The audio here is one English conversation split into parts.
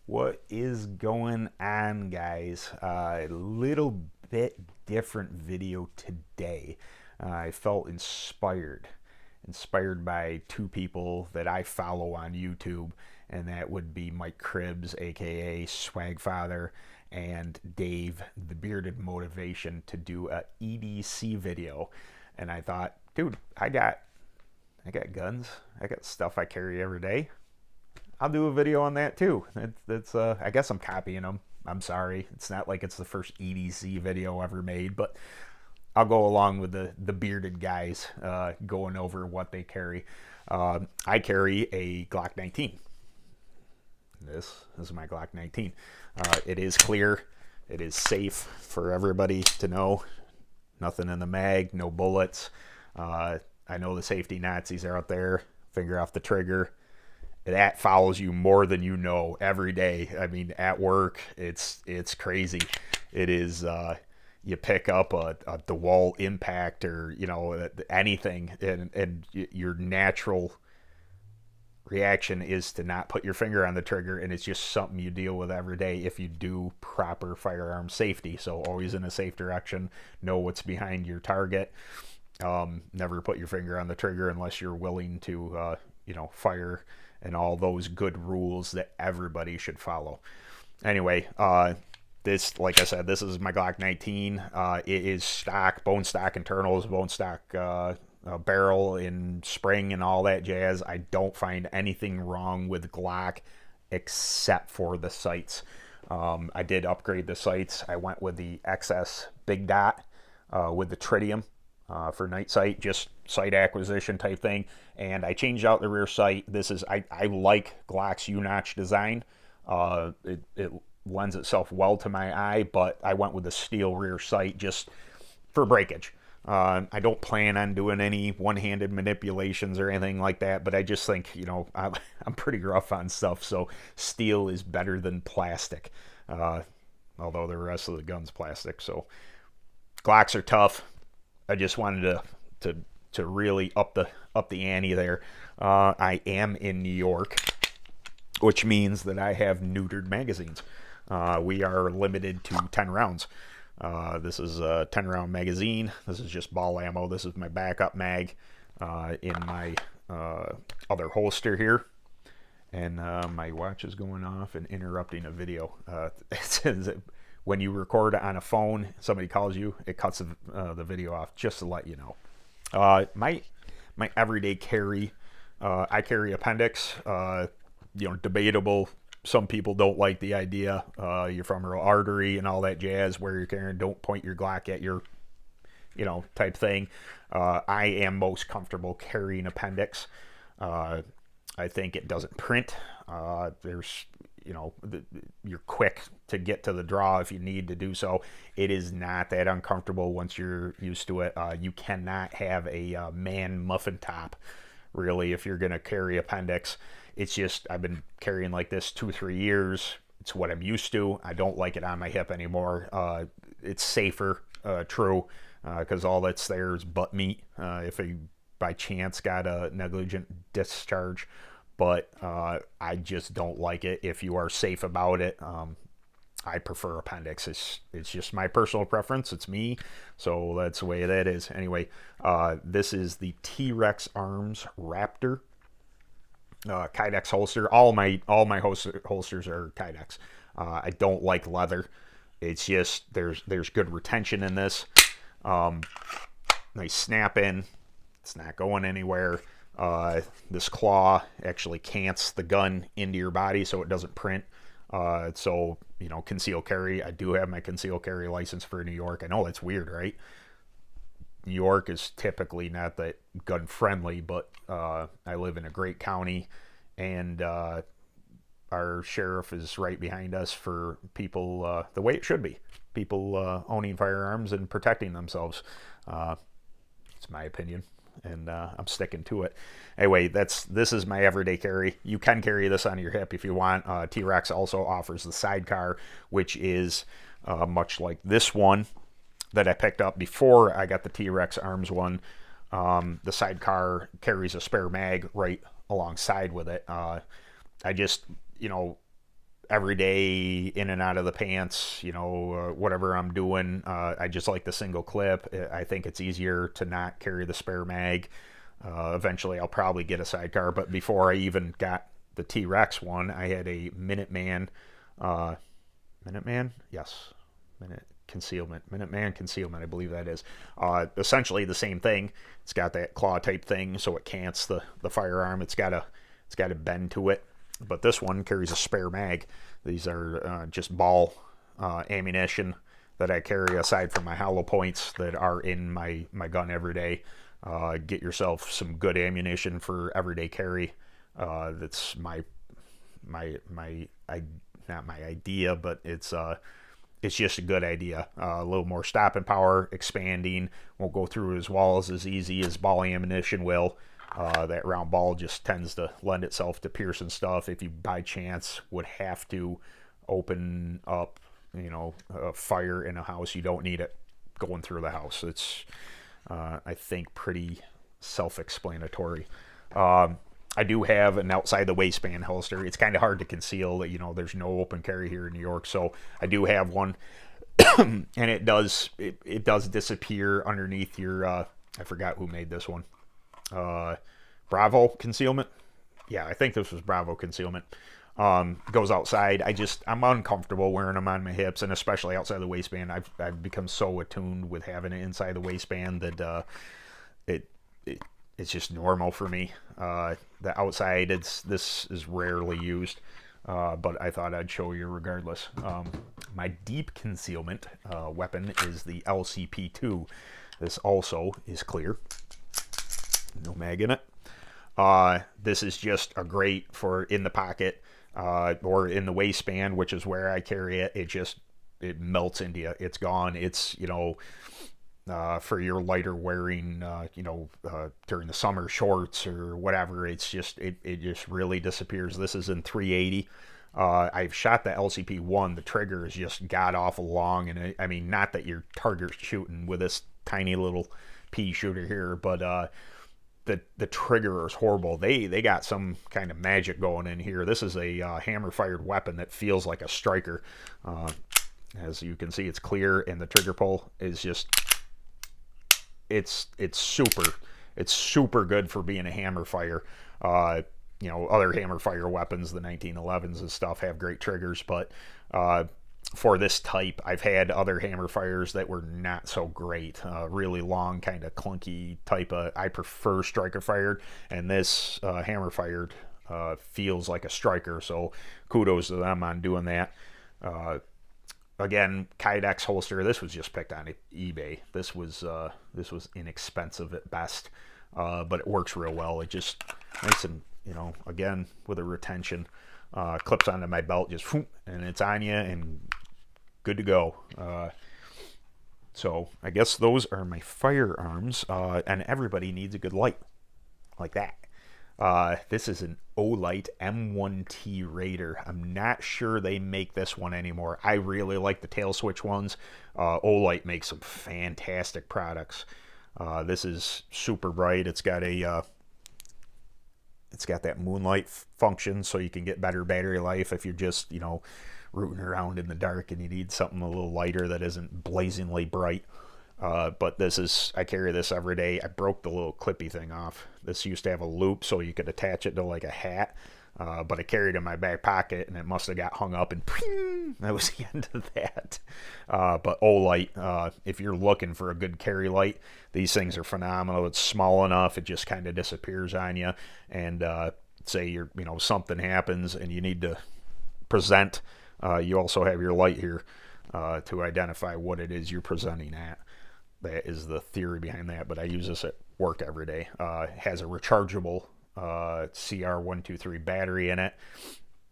What is going on, guys? A little bit different video today. I felt inspired by two people that I follow on YouTube, and that would be Mike Cribbs, aka Swagfather, and Dave, the Bearded Motivation, to do a EDC video. And I thought, dude, I got guns. I got stuff I carry every day. I'll do a video on that too. That's I guess I'm copying them. I'm sorry. It's not like it's the first EDC video ever made, but I'll go along with the bearded guys going over what they carry. I carry a Glock 19. This is my Glock 19. It is clear. It is safe for everybody to know. Nothing in the mag, no bullets. I know the safety Nazis are out there. Finger off the trigger. That follows you more than you know every day. I mean, at work, it's crazy. It is you pick up a DeWalt impact or anything, and your natural reaction is to not put your finger on the trigger, and it's just something you deal with every day if you do proper firearm safety. So always in a safe direction, know what's behind your target. Never put your finger on the trigger unless you're willing to fire, and all those good rules that everybody should follow. Anyway, this, like I said, this is my Glock 19. It is stock, bone stock internals, bone stock barrel and spring and all that jazz. I don't find anything wrong with Glock except for the sights. I did upgrade the sights. I went with the XS Big Dot with the tritium for night sight, just sight acquisition type thing. And I changed out the rear sight. This is I like Glock's U-notch design. It lends itself well to my eye, but I went with the steel rear sight just for breakage. I don't plan on doing any one-handed manipulations or anything like that, but I just think, I'm pretty rough on stuff, so steel is better than plastic. Although the rest of the gun's plastic, so Glocks are tough. I just wanted to really up the ante there. I am in New York, which means that I have neutered magazines. We are limited to 10 rounds. This is a 10 round magazine. This is just ball ammo. This is my backup mag in my other holster here. And my watch is going off and interrupting a video. It says when you record on a phone, somebody calls you, it cuts the video off, just to let you know. My everyday carry, I carry Appendix. Debatable. Some people don't like the idea. You're from a artery and all that jazz where you're carrying. Don't point your Glock at your, type thing. I am most comfortable carrying Appendix. I think it doesn't print. There's, you're quick to get to the draw if you need to do so. It is not that uncomfortable once you're used to it. You cannot have a man muffin top, really, if you're going to carry Appendix. It's just, I've been carrying like this 2-3 years. It's what I'm used to. I don't like it on my hip anymore. It's safer, true, because all that's there is butt meat. If I by chance got a negligent discharge, but I just don't like it. If you are safe about it, I prefer Appendix. It's just my personal preference. It's me, so that's the way that is. Anyway, this is the T-Rex Arms Raptor Kydex holster. All my holsters are Kydex. I don't like leather. It's just there's good retention in this. Nice snap in. It's not going anywhere. This claw actually cants the gun into your body so it doesn't print. So conceal carry. I do have my conceal carry license for New York. I know that's weird, right? New York is typically not that gun friendly, but I live in a great county, and our sheriff is right behind us for people the way it should be. People owning firearms and protecting themselves. It's my opinion, and I'm sticking to it. Anyway, this is my everyday carry. You can carry this on your hip if you want. T-Rex also offers the sidecar, which is much like this one that I picked up before I got the T-Rex Arms one. The sidecar carries a spare mag right alongside with it. I just, every day in and out of the pants, whatever I'm doing. I just like the single clip. I think it's easier to not carry the spare mag. Eventually, I'll probably get a sidecar, but before I even got the T-Rex one, I had a Minuteman. Minuteman? Yes. Minuteman concealment, I believe that is. Essentially the same thing. It's got that claw type thing, so it cants the firearm. It's got a bend to it. But this one carries a spare mag. These are just ball ammunition that I carry aside from my hollow points that are in my gun every day. Get yourself some good ammunition for everyday carry. That's not my idea, but it's just a good idea. A little more stopping power, expanding, won't go through as walls as easy as ball ammunition will. That round ball just tends to lend itself to piercing stuff. If you by chance would have to open up, a fire in a house, you don't need it going through the house. It's, I think, pretty self-explanatory. I do have an outside the waistband holster. It's kind of hard to conceal. There's no open carry here in New York, so I do have one, and it does disappear underneath your. I forgot who made this one. Bravo concealment. Yeah, I think this was Bravo concealment. Goes outside. I'm uncomfortable wearing them on my hips, and especially outside the waistband. I've become so attuned with having it inside the waistband that it's just normal for me. The outside, this is rarely used, but I thought I'd show you regardless. My deep concealment weapon is the LCP2. This also is clear. No mag in it. This is just a great for in the pocket or in the waistband, which is where I carry it. It melts into you. It's gone. It's, for your lighter wearing, during the summer shorts or whatever, it just really disappears. This is in 380. I've shot the LCP1. The trigger is just god awful long, and I mean, not that you're target shooting with this tiny little pea shooter here, but the trigger is horrible. They got some kind of magic going in here. This is a hammer fired weapon that feels like a striker. As you can see, it's clear, and the trigger pull is just. It's super good for being a hammer fire. Other hammer fire weapons, the 1911s and stuff, have great triggers, but for this type, I've had other hammer fires that were not so great. Really long, kind of clunky type of. I prefer striker fired, and this hammer fired feels like a striker. So kudos to them on doing that. Again, Kydex holster. This was just picked on eBay. This was inexpensive at best, but it works real well. It just nice and again with a retention, clips onto my belt, just whoop, and it's on you and good to go. So I guess those are my firearms, and everybody needs a good light like that. This is an Olight M1T Raider. I'm not sure they make this one anymore. I really like the tail switch ones. Olight makes some fantastic products. This is super bright. It's got that moonlight function, so you can get better battery life if you're just rooting around in the dark and you need something a little lighter that isn't blazingly bright. But I carry this every day. I broke the little clippy thing off. This used to have a loop so you could attach it to like a hat, but I carried it in my back pocket and it must have got hung up, and ping, that was the end of that. But Olight, if you're looking for a good carry light, these things are phenomenal. It's small enough, it just kind of disappears on you, and say something happens and you need to present, you also have your light here to identify what it is you're presenting at. That is the theory behind that, but I use this at work every day. It has a rechargeable CR123 battery in it.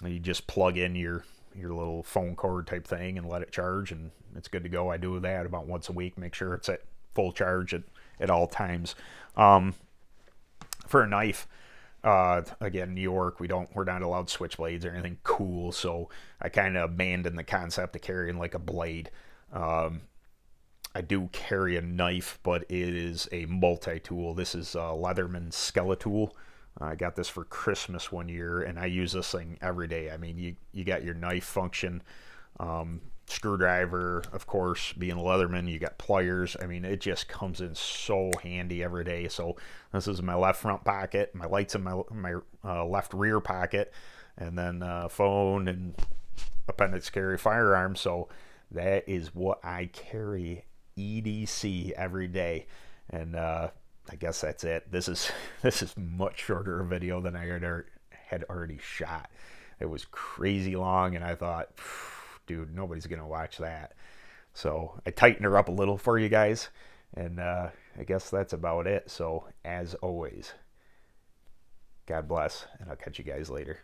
You just plug in your little phone cord type thing and let it charge, and it's good to go. I do that about once a week, make sure it's at full charge at all times. For a knife, again, New York, we're not allowed switchblades or anything cool, so I kind of abandoned the concept of carrying like a blade. I do carry a knife, but it is a multi-tool. This is a Leatherman Skeletool. I got this for Christmas one year, and I use this thing every day. I mean, you got your knife function, screwdriver, of course, being a Leatherman, you got pliers. I mean, it just comes in so handy every day. So this is my left front pocket, my light's in my left rear pocket, and then phone and Appendix carry firearm. So that is what I carry EDC every day. And I guess that's it. This is much shorter a video than I had already shot. It was crazy long, and I thought, dude, nobody's gonna watch that. So I tightened her up a little for you guys, and I guess that's about it. So as always, God bless, and I'll catch you guys later.